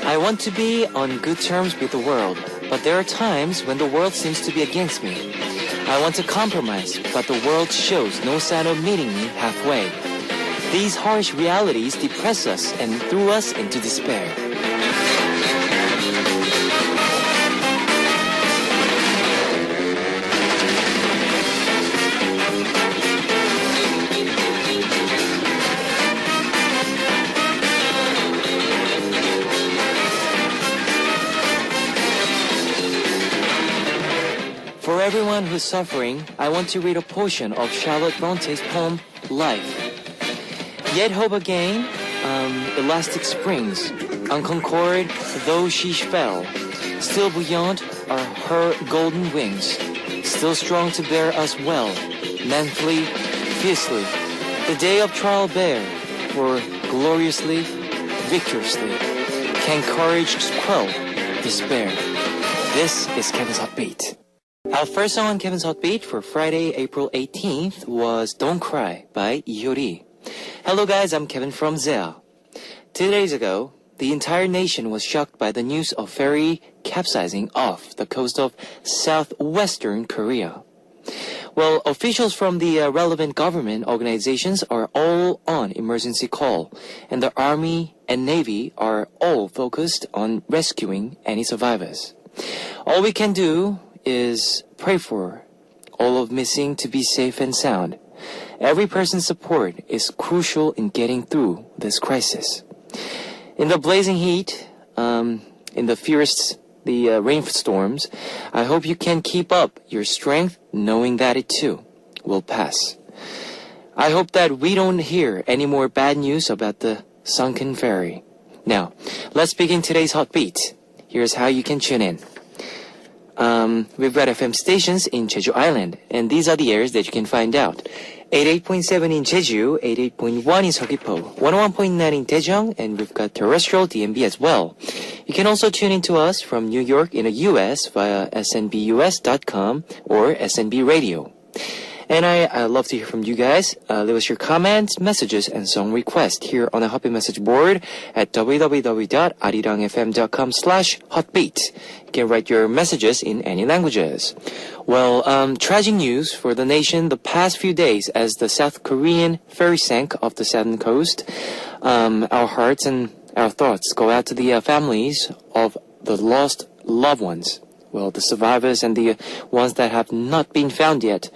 I want to be on good terms with the world, but there are times when the world seems to be against me. I want to compromise, but the world shows no sign of meeting me halfway. These harsh realities depress us and throw us into despair. For everyone who's suffering, I want to read a portion of Charlotte Bronte's poem, Life. Yet hope again, elastic springs, unconquered though she fell, still buoyant are her golden wings, still strong to bear us well, manfully, fiercely, the day of trial bear, for gloriously, victoriously, can courage quell despair. This is Kevin's Hot Beat. Our first song on Kevin's Hot Beat for Friday, April 18th was Don't Cry by Ihyori. Hello guys, I'm Kevin from ZEA. 2 days ago, the entire nation was shocked by the news of ferry capsizing off the coast of southwestern Korea. Well, officials from the relevant government organizations are all on emergency call, and the Army and Navy are all focused on rescuing any survivors. All we can do is pray for all of missing to be safe and sound. Every person's support is crucial in getting through this crisis. In the blazing heat, in the fierce rainstorms, I hope you can keep up your strength knowing that it too will pass. I hope that we don't hear any more bad news about the sunken ferry. Now, let's begin today's Hot Beat. Here's how you can tune in. We've got FM stations in Jeju Island, and these are the areas that you can find out. 88.7 in Jeju, 88.1 in Seogwipo, 101.9 in Daejeong, and we've got terrestrial DMB as well. You can also tune in to us from New York in the US via snbus.com or SNB Radio. And I love to hear from you guys. Leave us your comments, messages, and song requests here on the Hotbeat message board at www.arirangfm.com/hotbeat. You can write your messages in any languages. Well, tragic news for the nation the past few days as the South Korean ferry sank off the southern coast. Our hearts and our thoughts go out to the families of the lost loved ones. Well, the survivors and the ones that have not been found yet.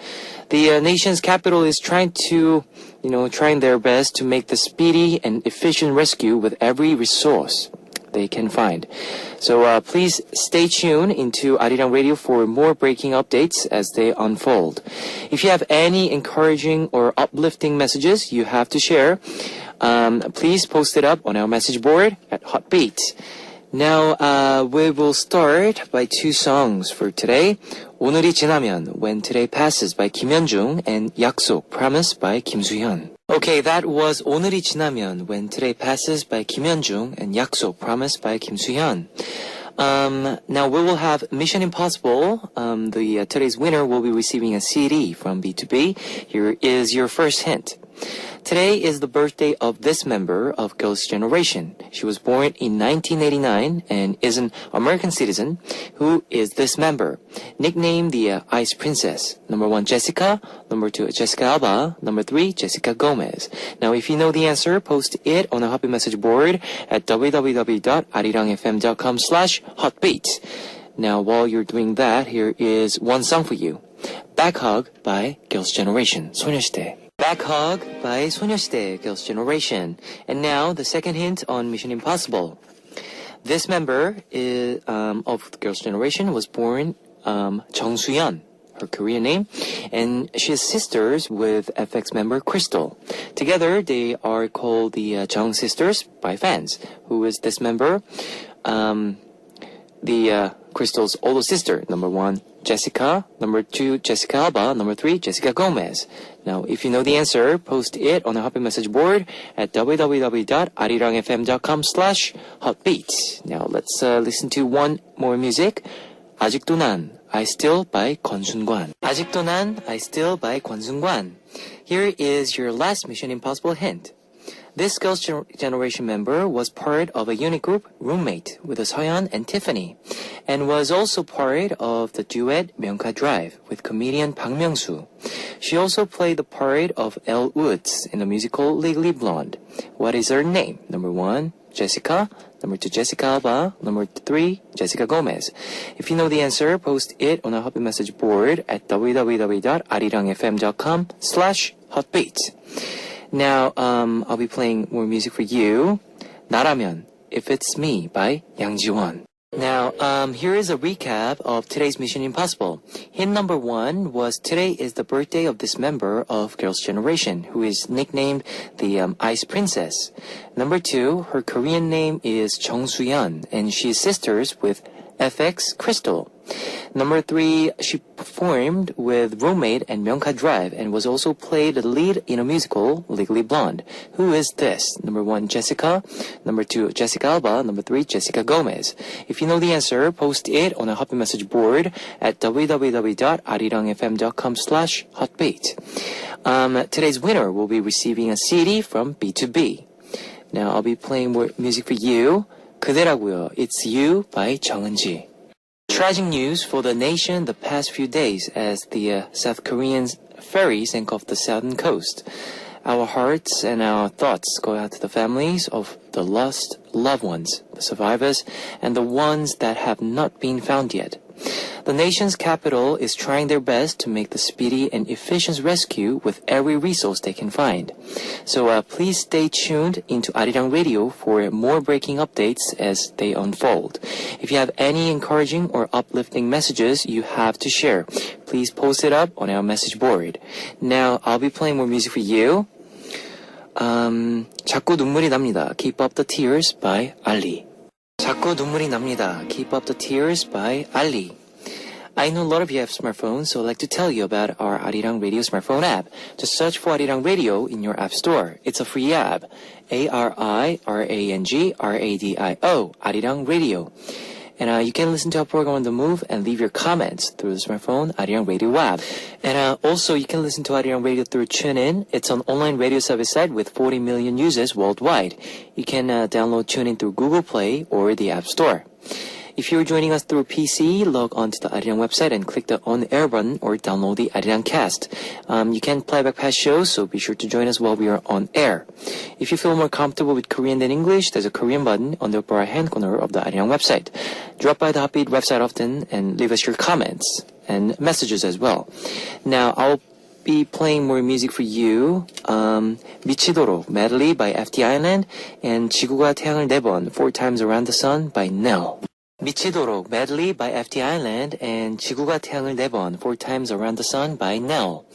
The nation's capital is trying their best to make the speedy and efficient rescue with every resource they can find. So please stay tuned into Arirang Radio for more breaking updates as they unfold. If you have any encouraging or uplifting messages you have to share, please post it up on our message board at Hotbeat. Now, we will start by two songs for today. 오늘이 지나면, When Today Passes by Kim Hyun-jung, and 약속, Promise by Kim Soo-hyun. Okay, that was 오늘이 지나면, When Today Passes by Kim Hyun-jung, and 약속, Promise by Kim Soo-hyun. Now we will have Mission Impossible. Today's winner will be receiving a CD from B2B. Here is your first hint. Today is the birthday of this member of Girls' Generation. She was born in 1989 and is an American citizen. Who is this member? Nicknamed the Ice Princess. Number 1, Jessica. Number 2, Jessica Alba. Number 3, Jessica Gomez. Now, if you know the answer, post it on the Hotbeat message board at www.arirangfm.com/hotbeat. Now, while you're doing that, here is one song for you. Back Hug by Girls' Generation. 소녀시대. Back Hug by 소녀시대, Girls' Generation. And now, the second hint on Mission Impossible. This member of the Girls' Generation was born Jung Soo-hyun, her Korean name, and she is sisters with FX member Crystal. Together, they are called the Jung sisters by fans. Who is this member? Crystal's older sister, number 1, Jessica, number 2, Jessica Alba, number 3, Jessica Gomez. Now, if you know the answer, post it on the Hotbeat message board at www.arirangfm.com/hotbeat. Now, let's listen to one more music. 아직도 난, I Still by 권순관. 아직도 난, I Still by 권순관. Here is your last Mission Impossible hint. This Girls' Generation member was part of a unit group, Roommate, with Seoyeon and Tiffany, and was also part of the duet Myeongka Drive with comedian Park Myung-soo. She also played the part of Elle Woods in the musical Legally Blonde. What is her name? Number 1, Jessica. Number 2, Jessica Alba. Number 3, Jessica Gomez. If you know the answer, post it on our Hotbeat message board at www.arirangfm.com/hotbeat. Now, I'll be playing more music for you. 나라면, If It's Me by Yang Ji-won. Now, here is a recap of today's Mission Impossible. Hint number 1 was today is the birthday of this member of Girls' Generation, who is nicknamed the Ice Princess. Number 2, her Korean name is Jung Soo-yeon, and she is sisters with FX Crystal. Number 3, she performed with Roommate and Myeongka Drive and was also played the lead in a musical, Legally Blonde. Who is this? Number 1, Jessica. Number 2, Jessica Alba. Number 3, Jessica Gomez. If you know the answer, post it on a Hotbeat message board at www.arirangfm.com/hotbeat. Today's winner will be receiving a CD from B2B. Now I'll be playing more music for you. 그대라고요. It's You by Jung Eun-ji. Tragic news for the nation the past few days as the South Korean ferry sank off the southern coast. Our hearts and our thoughts go out to the families of the lost loved ones, the survivors, and the ones that have not been found yet. The nation's capital is trying their best to make the speedy and efficient rescue with every resource they can find. So please stay tuned into Arirang Radio for more breaking updates as they unfold. If you have any encouraging or uplifting messages you have to share, please post it up on our message board. Now, I'll be playing more music for you. 자꾸 눈물이 납니다. Keep Up the Tears by Ali. 자꾸 눈물이 납니다. Keep Up the Tears by Ali. I know a lot of you have smartphones, so I'd like to tell you about our Arirang Radio smartphone app. Just search for Arirang Radio in your app store. It's a free app. ARIRANG-RADIO, Arirang Radio. And you can listen to our program on the move and leave your comments through the smartphone Arirang Radio app. And also, you can listen to Arirang Radio through TuneIn. It's an online radio service site with 40 million users worldwide. You can download TuneIn through Google Play or the App Store. If you're joining us through PC, log on to the Arirang website and click the on-air button or download the Arirang cast. You can play back past shows, so be sure to join us while we are on air. If you feel more comfortable with Korean than English, there's a Korean button on the upper right-hand corner of the Arirang website. Drop by the Hotbeat website often and leave us your comments and messages as well. Now, I'll be playing more music for you. 미치도록 medley by FT Island and 지구가 태양을 4번 4 times around the sun by Nell. 미치도록 medley by FT Island and 지구가 태양을 4번 4 times around the sun by Nell.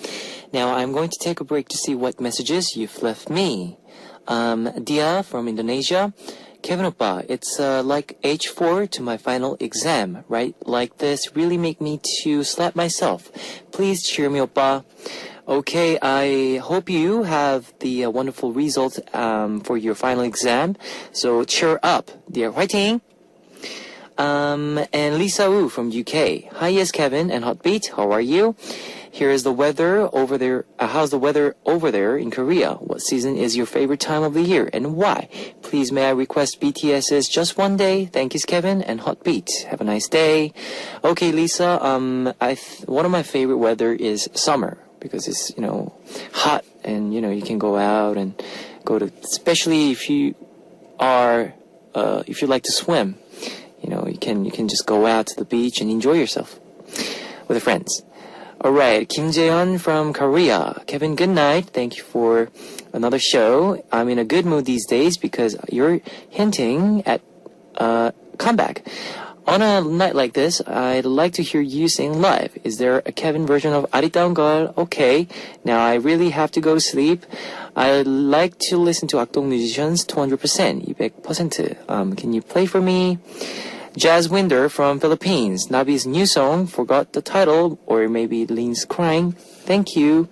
Now I'm going to take a break to see what messages you've left me. Dia from Indonesia. Kevin Oppa, it's like H4 to my final exam, right? Like this really make me to slap myself. Please cheer me, Oppa. Okay, I hope you have the wonderful results for your final exam. So cheer up, dear. Fighting! And Lisa Wu from UK. Hi, yes, Kevin and Hotbeat. How are you? Here is the weather over there. How's the weather over there in Korea? What season is your favorite time of the year and why? Please may I request BTS's Just One Day? Thank you, Kevin and Hotbeat. Have a nice day. Okay, Lisa. One of my favorite weather is summer because it's hot and you can go out and go to, especially if you like to swim. You can just go out to the beach and enjoy yourself with your friends. Alright, Kim Jae-hyun from Korea. Kevin, good night. Thank you for another show. I'm in a good mood these days because you're hinting at comeback. On a night like this, I'd like to hear you sing live. Is there a Kevin version of 아리따운 걸? Okay, now I really have to go to sleep. I'd like to listen to Akdong Musicians 200%, 200%. Can you play for me? Jazz Winder from Philippines. Nabi's new song, forgot the title, or maybe Lean's crying. Thank you.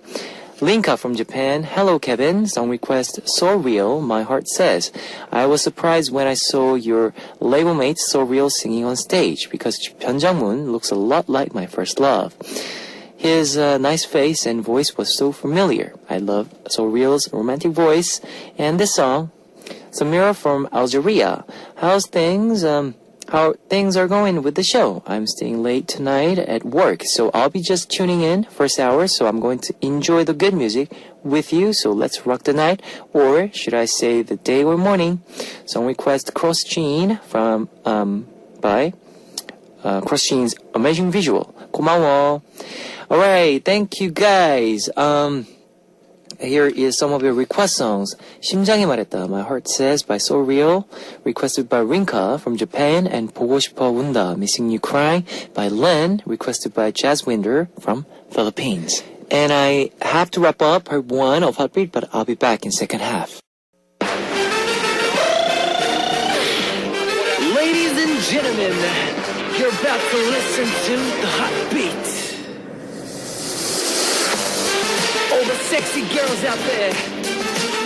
Linka from Japan. Hello, Kevin. Song request, So Real, My Heart Says. I was surprised when I saw your label mates So Real singing on stage because Hyun Jang-moon looks a lot like my first love. His nice face and voice was so familiar. I love Soreal's romantic voice. And this song, Samira from Algeria. How things are going with the show? I'm staying late tonight at work, so I'll be just tuning in first hour, so I'm going to enjoy the good music with you, so let's rock the night, or should I say the day or morning. Song request Cross Gene from by Cross Gene's Amazing Visual. 고마워. Alright, thank you guys. Here is some of your request songs. 심장이 말했다, My Heart Says by So Real, requested by Rinka from Japan, and 보고 싶어 운다, Missing You Crying by Len, requested by Jazzwinder from Philippines. And I have to wrap up part 1 of Heartbeat, but I'll be back in second half. Ladies and gentlemen, you're about to listen to the Heartbeat. All the sexy girls out there,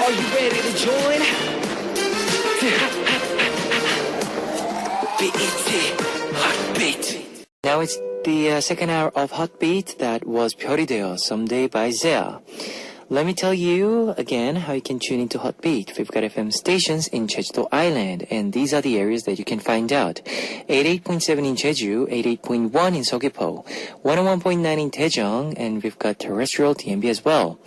are you ready to join? BET, Heartbeat. Now it's the second hour of Heartbeat. That was 별이 되어 Someday by Zea. Let me tell you again how you can tune into Heartbeat. We've got FM stations in Jeju-do Island, and these are the areas that you can find out. 88.7 in Jeju, 88.1 in Seogwipo, 101.9 in Daejeong, and we've got terrestrial TMB as well.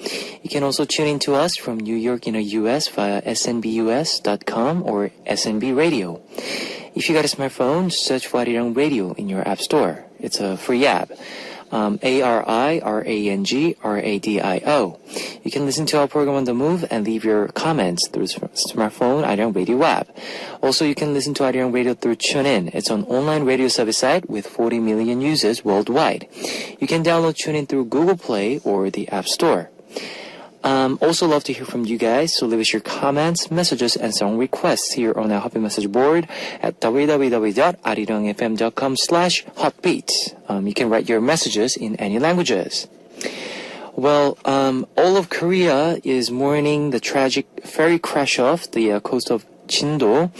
You can also tune in to us from New York in the US via snbus.com or SNB Radio. If you got a smartphone, search for Arirang Radio in your app store. It's a free app. ARIRANGRADIO. You can listen to our program on the move and leave your comments through smartphone Arirang Radio app. Also, you can listen to Arirang Radio through TuneIn. It's an online radio service site with 40 million users worldwide. You can download TuneIn through Google Play or the App Store. Also love to hear from you guys, so leave us your comments, messages, and song requests here on our Happy Message board at www.arirangfm.com/heartbeat. You can write your messages in any languages. Well, all of Korea is mourning the tragic ferry crash off the coast of Jindo.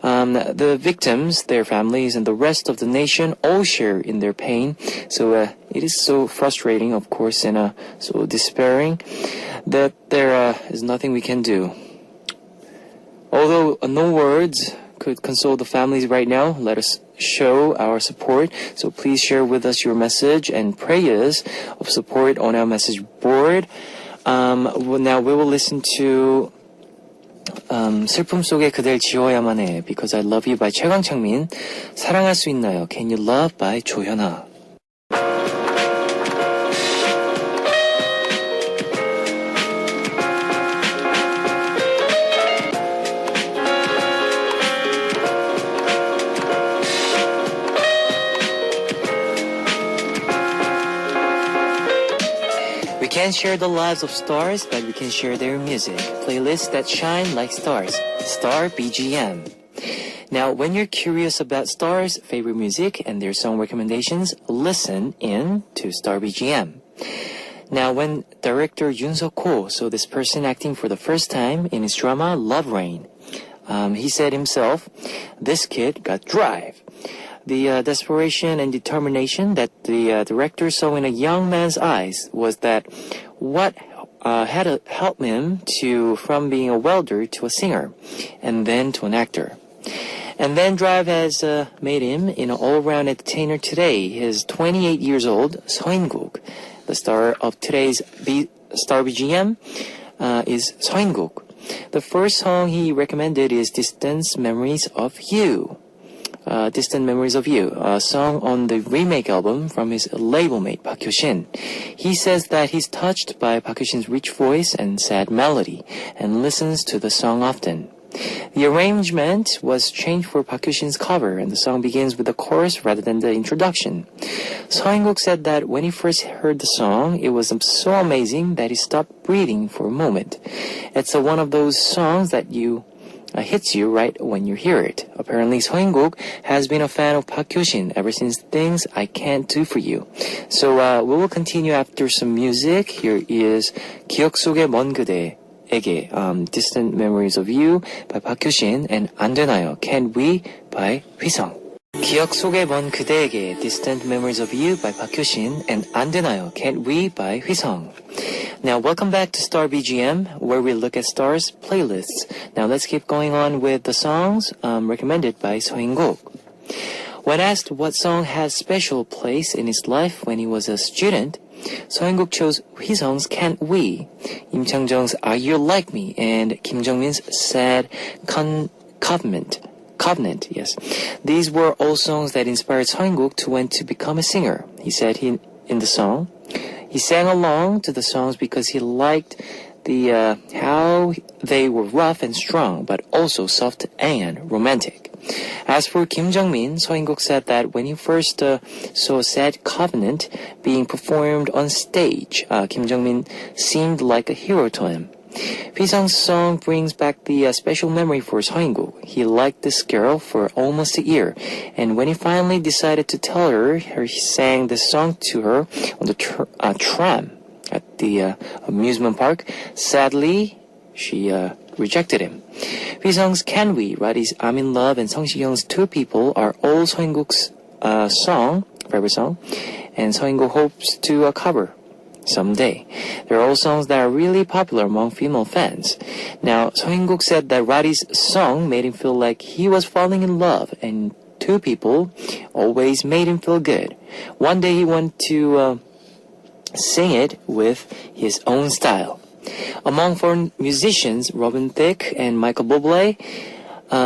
The victims, their families, and the rest of the nation all share in their pain. So it is so frustrating, of course, and so despairing that there is nothing we can do. Although no words could console the families right now, let us show our support. So please share with us your message and prayers of support on our message board. Now we will listen to 슬픔 속에 그댈 지워야만 해 Because I Love You by 최강창민, 사랑할 수 있나요 Can You Love by 조현아. We can't share the lives of stars, but we can share their music. Playlists that shine like stars. Star BGM. Now, when you're curious about stars' favorite music and their song recommendations, listen in to Star BGM. Now, when director Yoon Suk-ho saw this person acting for the first time in his drama Love Rain, he said himself, "This kid got drive." The desperation and determination that the director saw in a young man's eyes was that what had helped him from being a welder to a singer, and then to an actor. And then drive has made him an all-round entertainer today. He's 28 years old, Seo In-guk. The star of today's Star BGM is Seo In-guk. The first song he recommended is Distant Memories of You. Distant Memories of You, a song on the remake album from his label mate Park Hyo-shin. He says that he's touched by Park Hyo-shin's rich voice and sad melody and listens to the song often. The arrangement was changed for Park Hyo-shin's cover, and the song begins with the chorus rather than the introduction. Seo In-guk said that when he first heard the song, it was so amazing that he stopped breathing for a moment. It's one of those songs that hits you right when you hear it. Apparently, Seo In-guk has been a fan of Park Hyo-shin ever since Things I Can't Do For You. So we will continue after some music. Here is 기억 속의 먼 그대에게, Distant Memories of You by Park Hyo-shin, and 안 되나요, Can We by 휘성. 기억 속에 먼 그대에게 Distant Memories of You by Park Hyo-shin and 안 되나요 Can't We by Hwisung. Now welcome back to Star BGM where we look at stars playlists. Now let's keep going on with the songs recommended by Seo In-guk. When asked what song has special place in his life when he was a student, Seo In-guk chose Hwisung's Can't We, Im Chang-jung's Are You Like Me, and Kim Jong-min's Sad Covenant, yes. These were all songs that inspired Seo In-guk to want to become a singer. He said in the song, he sang along to the songs because he liked the how they were rough and strong, but also soft and romantic. As for Kim Jong-min, Seo In-guk said that when he first saw Sad Covenant being performed on stage, Kim Jong-min seemed like a hero to him. Hwisung's song brings back the special memory for Seo In-guk. He liked this girl for almost a year, and when he finally decided to tell her, he sang this song to her on the tram at the amusement park. Sadly, she rejected him. Hwisung's Can We, Radi's I'm in Love, and Song Si-young's Two People are all Seo In-guk's favorite song, and Seo In-guk hopes to cover someday. They're all songs that are really popular among female fans. Now, Seo In-guk said that Radi's song made him feel like he was falling in love, and Two People always made him feel good. One day he wanted to sing it with his own style. Among foreign musicians, Robin Thicke and Michael Bublé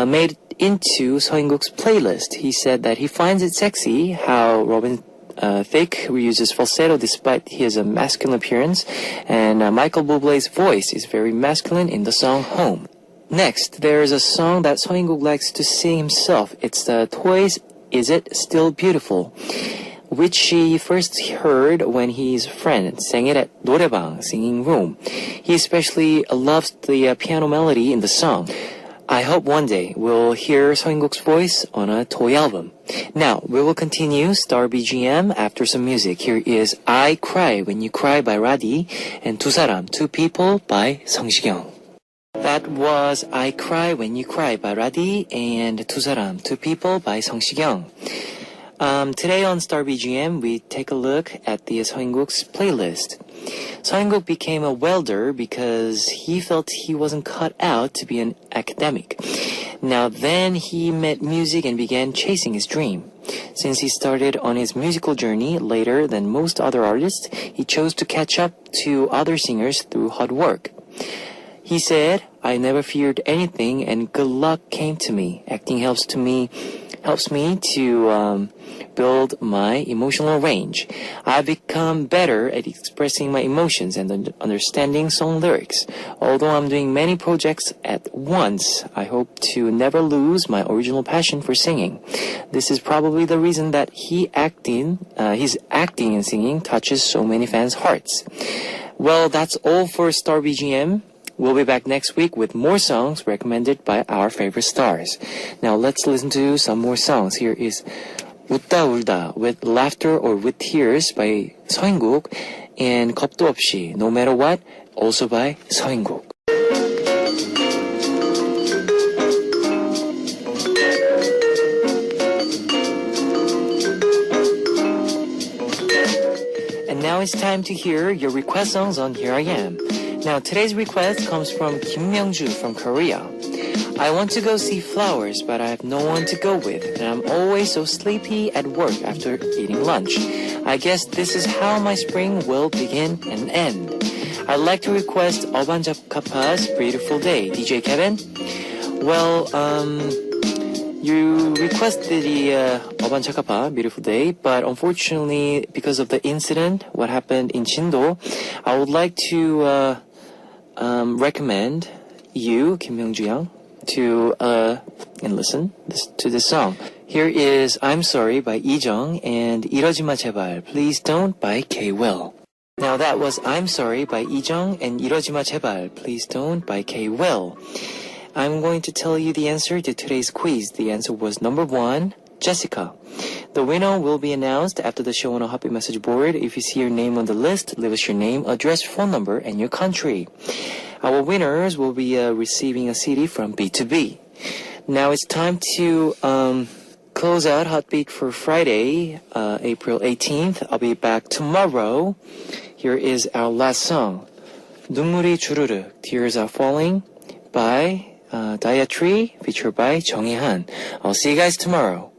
made it into Seo In-guk's playlist. He said that he finds it sexy how Robin Thicke reuses falsetto despite his masculine appearance, and Michael Bublé's voice is very masculine in the song Home. Next, there is a song that Seo In-guk likes to sing himself. It's the Toys Is It Still Beautiful, which he first heard when his friend sang it at 노래방, singing room. He especially loves the piano melody in the song. I hope one day we'll hear Seo In-guk's voice on a toy album. Now, we will continue Star BGM after some music. Here is I Cry When You Cry by Radi and 두 사람, Two People by 성시경. That was I Cry When You Cry by Radi and 두 사람, Two People by 성시경. Today on Star BGM, we take a look at the Seo In-guk's playlist. Seo In-guk became a welder because he felt he wasn't cut out to be an academic. Now then, he met music and began chasing his dream. Since he started on his musical journey later than most other artists, he chose to catch up to other singers through hard work. He said, I never feared anything and good luck came to me. Acting helps me to build my emotional range. I've become better at expressing my emotions and understanding song lyrics. Although I'm doing many projects at once, I hope to never lose my original passion for singing. This is probably the reason that his acting and singing touches so many fans' hearts. Well, that's all for Star BGM. We'll be back next week with more songs recommended by our favorite stars. Now let's listen to some more songs. Here is 웃다 울다 with laughter or with tears by Seo In-guk, and 겁도 없이 No Matter What also by Seo In-guk. And now it's time to hear your request songs on Here I Am. Now today's request comes from Kim Myung-ju from Korea. I want to go see flowers, but I have no one to go with, and I'm always so sleepy at work after eating lunch. I guess this is how my spring will begin and end. I'd like to request Obanjakkapa's Beautiful Day. DJ Kevin? Well, you requested the Obanjakapa Beautiful Day, but unfortunately, because of the incident, what happened in Chindo, I would like to recommend you, Kim Myung-ju, to and listen to this song. Here is I'm Sorry by Lee Jung and 이러지 마 제발 Please Don't by K-Will. Now that was I'm Sorry by Lee Jung and 이러지 마 제발 Please Don't by K-Will. I'm going to tell you the answer to today's quiz. The answer was number 1, Jessica. The winner will be announced after the show on a happy message board. If you see your name on the list, leave us your name, address, phone number, and your country. Our winners will be receiving a CD from B2B. Now it's time to close out Hotbeat for Friday, April 18th. I'll be back tomorrow. Here is our last song, 눈물이 주르륵, Tears Are Falling by Diatree, featured by 정희한. I'll see you guys tomorrow.